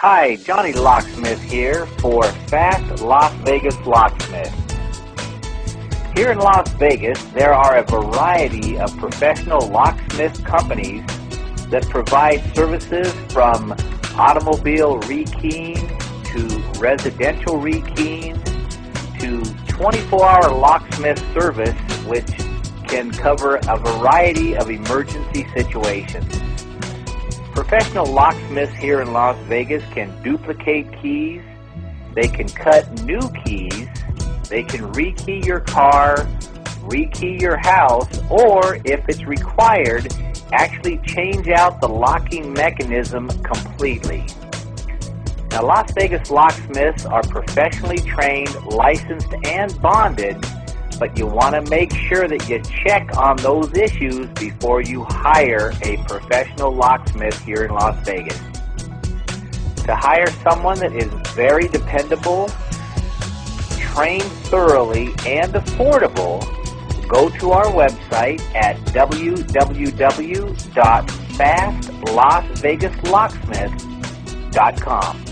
Hi, Johnny Locksmith here for Fast Las Vegas Locksmith. Here in Las Vegas, there are a variety of professional locksmith companies that provide services from automobile rekeying to residential rekeying to 24-hour locksmith service, which can cover a variety of emergency situations. Professional locksmiths here in Las Vegas can duplicate keys, they can cut new keys, they can rekey your car, rekey your house, or if it's required, actually change out the locking mechanism completely. Now, Las Vegas locksmiths are professionally trained, licensed, and bonded, but you want to make sure that you check on those issues before you hire a professional locksmith here in Las Vegas. To hire someone that is very dependable, trained thoroughly, and affordable, go to our website at www.fastlasvegaslocksmith.com.